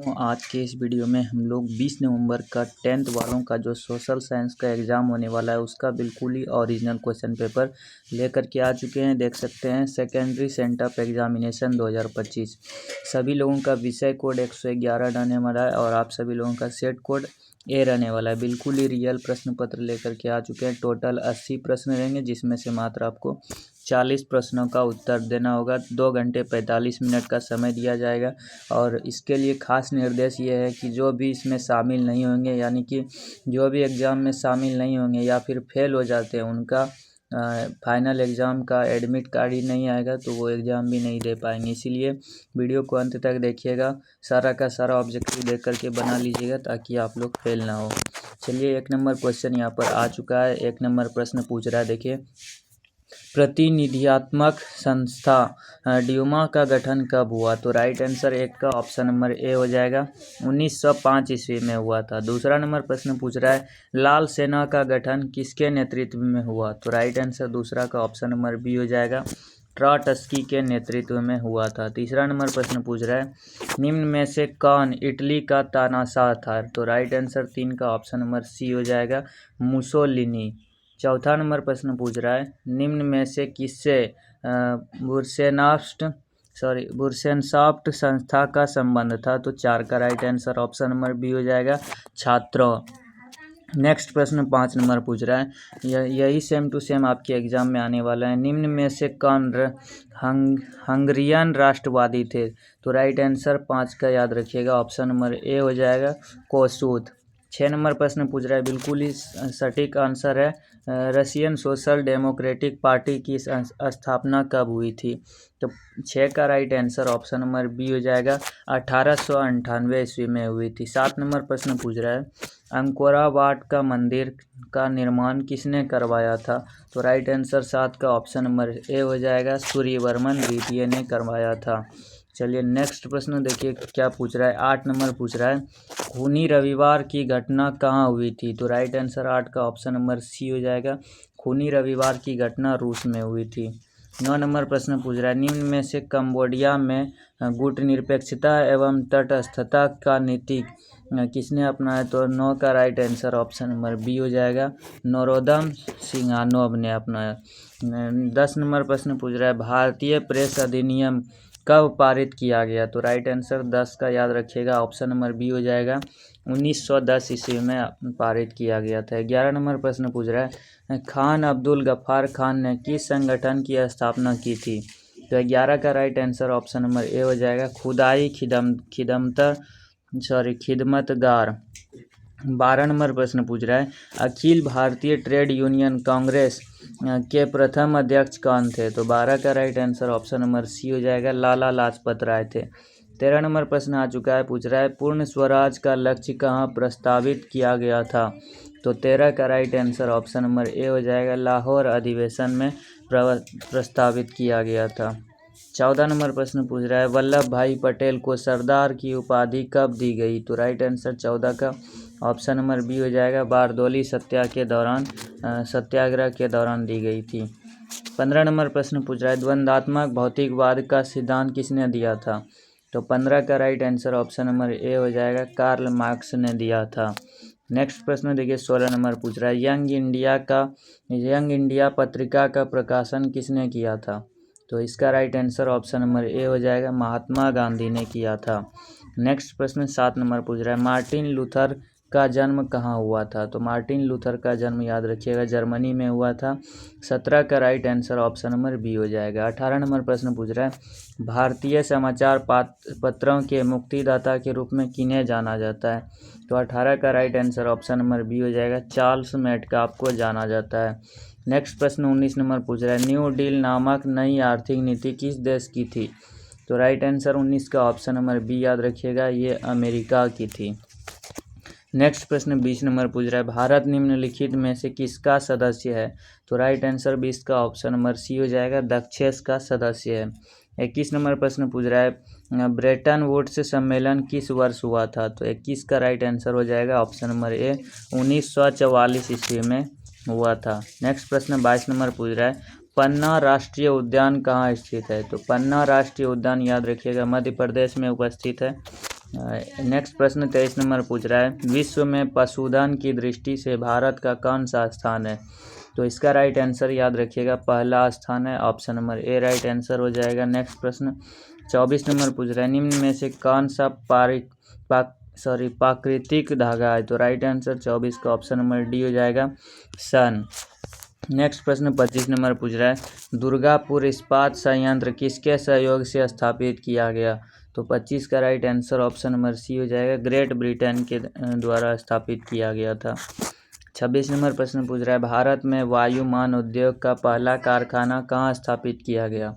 तो आज के इस वीडियो में हम लोग 20 नवंबर का 10th वालों का जो सोशल साइंस का एग्ज़ाम होने वाला है उसका बिल्कुल ही ओरिजिनल क्वेश्चन पेपर लेकर के आ चुके हैं। देख सकते हैं सेकेंडरी सेंटअप एग्जामिनेशन 2025 सभी लोगों का विषय कोड 111 रहने वाला है और आप सभी लोगों का सेट कोड ए रहने वाला है। बिल्कुल ही रियल प्रश्न पत्र लेकर के आ चुके हैं। टोटल 80 प्रश्न रहेंगे जिसमें से मात्र आपको 40 प्रश्नों का उत्तर देना होगा। 2 घंटे 45 मिनट का समय दिया जाएगा और इसके लिए खास निर्देश ये है कि जो भी इसमें शामिल नहीं होंगे, यानी कि जो भी एग्ज़ाम में शामिल नहीं होंगे या फिर फेल हो जाते हैं, उनका फाइनल एग्ज़ाम का एडमिट कार्ड ही नहीं आएगा तो वो एग्ज़ाम भी नहीं दे पाएंगे। इसीलिए वीडियो को अंत तक देखिएगा, सारा का सारा ऑब्जेक्टिव देख करके बना लीजिएगा ताकि आप लोग फेल ना हो। चलिए 1 नंबर क्वेश्चन यहाँ पर आ चुका है। 1 नंबर प्रश्न पूछ रहा है, देखिए, प्रतिनिधियात्मक संस्था ड्यूमा का गठन कब हुआ? तो राइट आंसर एक का ऑप्शन नंबर ए हो जाएगा, 1905 ईस्वी में हुआ था। दूसरा नंबर प्रश्न पूछ रहा है, लाल सेना का गठन किसके नेतृत्व में हुआ? तो राइट आंसर दूसरा का ऑप्शन नंबर बी हो जाएगा, ट्रॉट्स्की के नेतृत्व में हुआ था। तीसरा नंबर प्रश्न पूछ रहा है, निम्न में से कौन इटली का तानाशाह था? तो राइट आंसर 3 का ऑप्शन नंबर सी हो जाएगा, मुसोलिनी। चौथा नंबर प्रश्न पूछ रहा है, निम्न में से किससे बुरसेनसॉफ्ट संस्था का संबंध था? तो 4 का right answer option number B हो जाएगा, छात्रों। नेक्स्ट प्रश्न 5 नंबर पूछ रहा है, यही सेम टू सेम आपके एग्जाम में आने वाला है। निम्न में से कौन हंगरियन राष्ट्रवादी थे? तो राइट आंसर 5 का याद रखिएगा, ऑप्शन नंबर ए हो जाएगा, कोसूद। 6 नंबर प्रश्न पूछ रहा है, बिल्कुल ही सटीक आंसर है, रशियन सोशल डेमोक्रेटिक पार्टी की स्थापना कब हुई थी? तो 6 का right answer option number B हो जाएगा, 1898 ईस्वी में हुई थी। 7 नंबर प्रश्न पूछ रहा है, अंकोरावाट का मंदिर का निर्माण किसने करवाया था? तो राइट आंसर 7 का ऑप्शन नंबर ए हो जाएगा, सूर्यवर्मन द्वितीय ने करवाया था। चलिए नेक्स्ट प्रश्न देखिए क्या पूछ रहा है। 8 नंबर पूछ रहा है, खूनी रविवार की घटना कहाँ हुई थी? तो राइट आंसर 8 का ऑप्शन नंबर सी हो जाएगा, खूनी रविवार की घटना रूस में हुई थी। 9 नंबर प्रश्न पूछ रहा है, निम्न में से कंबोडिया में गुटनिरपेक्षता एवं तटस्थता का नीति किसने अपनाया? तो 9 का right answer option number B हो जाएगा, नोरोदम सिंहानोव ने अपनाया। 10 नंबर प्रश्न पूछ रहा है, भारतीय प्रेस अधिनियम कब पारित किया गया? तो राइट आंसर 10 का याद रखिएगा, ऑप्शन नंबर बी हो जाएगा, 1910 ईस्वी में पारित किया गया था। 11 नंबर प्रश्न पूछ रहा है, खान अब्दुल गफ्फार खान ने किस संगठन की स्थापना की थी? तो 11 का right answer option number A हो जाएगा, खुदाई खिदमतगार। 12 नंबर प्रश्न पूछ रहा है, अखिल भारतीय ट्रेड यूनियन कांग्रेस के प्रथम अध्यक्ष कौन थे? तो 12 का right answer option number C हो जाएगा, लाला लाजपत राय थे। 13 नंबर प्रश्न आ चुका है, पूछ रहा है, पूर्ण स्वराज का लक्ष्य कहाँ प्रस्तावित किया गया था? तो 13 का right answer option number A हो जाएगा, लाहौर अधिवेशन में प्रस्तावित किया गया था। 14 नंबर प्रश्न पूछ रहा है, वल्लभ भाई पटेल को सरदार की उपाधि कब दी गई? तो राइट आंसर 14 का ऑप्शन नंबर बी हो जाएगा, बारदौली सत्याग्रह के दौरान दी गई थी। 15 नंबर प्रश्न पूछ रहा है, द्वंद्वात्मक भौतिकवाद का सिद्धांत किसने दिया था? तो 15 का right answer option number A हो जाएगा, कार्ल मार्क्स ने दिया था। नेक्स्ट प्रश्न देखिए 16 नंबर पूछ रहा है, यंग इंडिया पत्रिका का प्रकाशन किसने किया था? तो इसका right answer option number A हो जाएगा, महात्मा गांधी ने किया था। नेक्स्ट प्रश्न 7 नंबर पूछ रहा है, मार्टिन लूथर का जन्म कहाँ हुआ था? तो मार्टिन लूथर का जन्म याद रखिएगा, जर्मनी में हुआ था। 17 का right answer option number B हो जाएगा। 18 नंबर प्रश्न पूछ रहा है, भारतीय समाचार पत्रों के मुक्तिदाता के रूप में किन्हें जाना जाता है? तो 18 का right answer option number B हो जाएगा, चार्ल्स मेटकाफ को जाना जाता है। नेक्स्ट प्रश्न 19 नंबर पूछ रहा है, न्यू डील नामक नई आर्थिक नीति किस देश की थी? तो राइट आंसर 19 का ऑप्शन नंबर बी याद रखिएगा, ये अमेरिका की थी। नेक्स्ट प्रश्न 20 नंबर पूछ रहा है, भारत निम्नलिखित में से किसका सदस्य है? तो राइट आंसर 20 का ऑप्शन नंबर सी हो जाएगा, दक्षेस का सदस्य है। 21 नंबर प्रश्न पूछ रहा है, ब्रेटन वुड्स सम्मेलन किस वर्ष हुआ था? तो 21 का राइट आंसर हो जाएगा, ऑप्शन नंबर ए, 1944 ईस्वी में हुआ था। नेक्स्ट प्रश्न 22 नंबर पूछ रहा है, पन्ना राष्ट्रीय उद्यान कहाँ स्थित है? तो पन्ना राष्ट्रीय उद्यान याद रखिएगा, मध्य प्रदेश में उपस्थित है। नेक्स्ट प्रश्न 23 नंबर पूछ रहा है, विश्व में पशुधन की दृष्टि से भारत का कौन सा स्थान है? तो इसका राइट आंसर याद रखिएगा पहला स्थान है, option number A right answer हो जाएगा। नेक्स्ट प्रश्न 24 नंबर पूछ रहा है, निम्न में से कौन सा प्राकृतिक धागा है? तो राइट आंसर 24 का ऑप्शन नंबर डी हो जाएगा, सन। नेक्स्ट प्रश्न 25 नंबर पूछ रहा है, दुर्गापुर इस्पात संयंत्र किसके सहयोग से स्थापित किया गया? तो 25 का right answer option number C हो जाएगा, ग्रेट ब्रिटेन के द्वारा स्थापित किया गया था। 26 नंबर प्रश्न पूछ रहा है, भारत में वायुयान उद्योग का पहला कारखाना कहाँ स्थापित किया गया?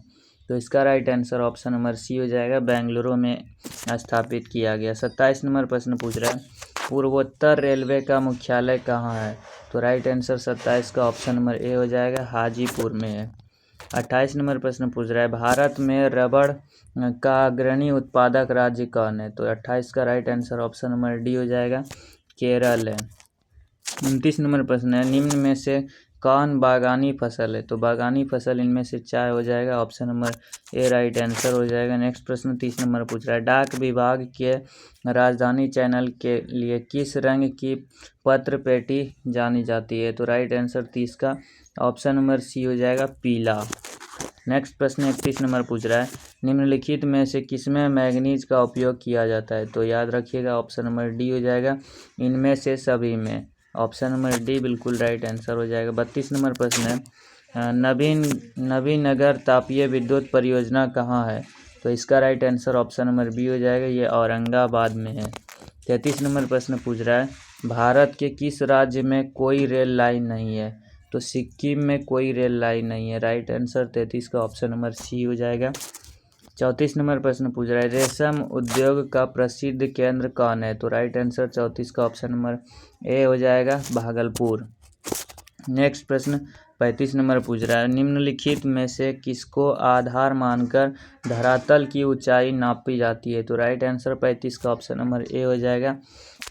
तो इसका right answer option number C हो जाएगा, बेंगलुरु में स्थापित किया गया। 27 नंबर प्रश्न पूछ रहा है, पूर्वोत्तर रेलवे का मुख्यालय कहाँ है? तो राइट आंसर 27 का ऑप्शन नंबर ए हो जाएगा, हाजीपुर में है। 28 नंबर प्रश्न पूछ रहा है, भारत में रबड़ का अग्रणी उत्पादक राज्य कौन है? तो 28 का right answer option number D हो जाएगा, केरल है। 29 नंबर प्रश्न है, निम्न में से कौन बागानी फसल है? तो बागानी फसल इनमें से चाय हो जाएगा, option number A right answer हो जाएगा। नेक्स्ट प्रश्न 30 नंबर पूछ रहा है, डाक विभाग के राजधानी चैनल के लिए किस रंग की पत्र पेटी जानी जाती है? तो राइट आंसर 30 का ऑप्शन नंबर सी हो जाएगा, पीला। नेक्स्ट प्रश्न 31 नंबर पूछ रहा है, निम्नलिखित में से किसमें मैग्नीज का उपयोग किया जाता है? तो याद रखिएगा ऑप्शन नंबर डी हो जाएगा, इनमें से सभी में, ऑप्शन नंबर डी बिल्कुल राइट आंसर हो जाएगा। 32 नंबर प्रश्न है, नवीनगर तापीय विद्युत परियोजना कहाँ है? तो इसका right answer option number B हो जाएगा, ये औरंगाबाद में है। 33 नंबर प्रश्न पूछ रहा है, भारत के किस राज्य में कोई रेल लाइन नहीं है? तो सिक्किम में कोई रेल लाइन नहीं है, राइट आंसर 33 का ऑप्शन नंबर सी हो जाएगा। 34 नंबर प्रश्न पूछ रहा है, रेशम उद्योग का प्रसिद्ध केंद्र कौन है? तो राइट आंसर 34 का ऑप्शन नंबर ए हो जाएगा, भागलपुर। नेक्स्ट प्रश्न 35 नंबर पूछ रहा है, निम्नलिखित में से किसको आधार मानकर धरातल की ऊंचाई नापी जाती है? तो राइट आंसर 35 का ऑप्शन नंबर ए हो जाएगा,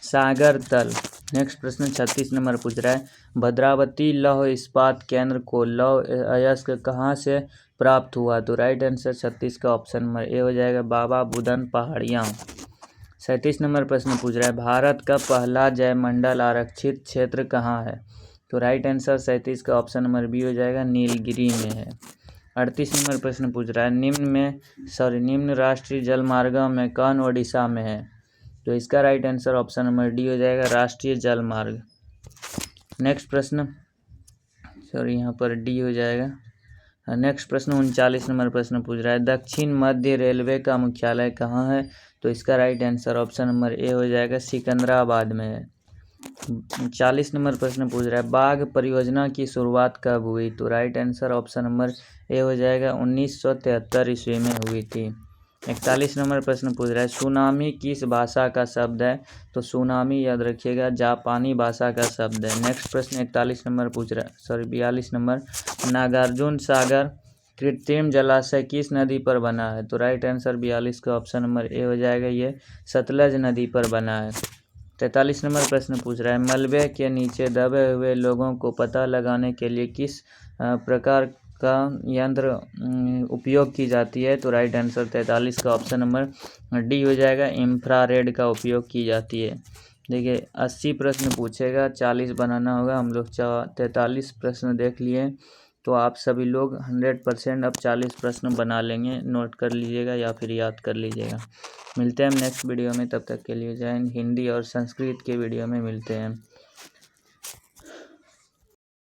सागर तल। नेक्स्ट प्रश्न 36 नंबर पूछ रहा है, भद्रावती लौह इस्पात केंद्र को लौह अयस्क कहाँ से प्राप्त हुआ? तो राइट आंसर 36 का ऑप्शन नंबर ए हो जाएगा, बाबा बुदन पहाड़ियाँ। 37 नंबर प्रश्न पूछ रहा है, भारत का पहला जयमंडल आरक्षित क्षेत्र कहाँ है? तो राइट आंसर 37 का ऑप्शन नंबर बी हो जाएगा, नीलगिरी में है। 38 नंबर प्रश्न पूछ रहा है, निम्न राष्ट्रीय जलमार्गों में कौन ओडिशा में है? तो इसका right answer option number D हो जाएगा, राष्ट्रीय जलमार्ग। नेक्स्ट प्रश्न यहाँ पर डी हो जाएगा। नेक्स्ट प्रश्न 39 नंबर प्रश्न पूछ रहा है, दक्षिण मध्य रेलवे का मुख्यालय कहाँ है? तो इसका right answer option number A हो जाएगा, सिकंदराबाद में है। 40 नंबर प्रश्न पूछ रहा है, बाघ परियोजना की शुरुआत कब हुई? तो right answer option number A हो जाएगा, 1973 ईस्वी में हुई थी। 41 नंबर प्रश्न पूछ रहा है, सुनामी किस भाषा का शब्द है? तो सुनामी याद रखिएगा, जापानी भाषा का शब्द है। नेक्स्ट प्रश्न 42 नंबर पूछ रहा है, 42 नंबर, नागार्जुन सागर कृत्रिम जलाशय किस नदी पर बना है? तो राइट आंसर 42 का ऑप्शन नंबर ए हो जाएगा, ये सतलज नदी पर बना है। 43 नंबर प्रश्न पूछ रहा है, मलबे के नीचे दबे हुए लोगों को पता लगाने के लिए किस प्रकार का यंत्र उपयोग की जाती है? तो राइट आंसर 43 का ऑप्शन नंबर डी हो जाएगा, इंफ्रारेड का उपयोग की जाती है। देखिए 80 प्रश्न पूछेगा, 40 बनाना होगा, हम लोग 43 प्रश्न देख लिए, तो आप सभी लोग 100% अब 40 प्रश्न बना लेंगे, नोट कर लीजिएगा या फिर याद कर लीजिएगा। मिलते हैं हम नेक्स्ट वीडियो में, तब तक के लिए जय हिंद। हिंदी और संस्कृत के वीडियो में मिलते हैं।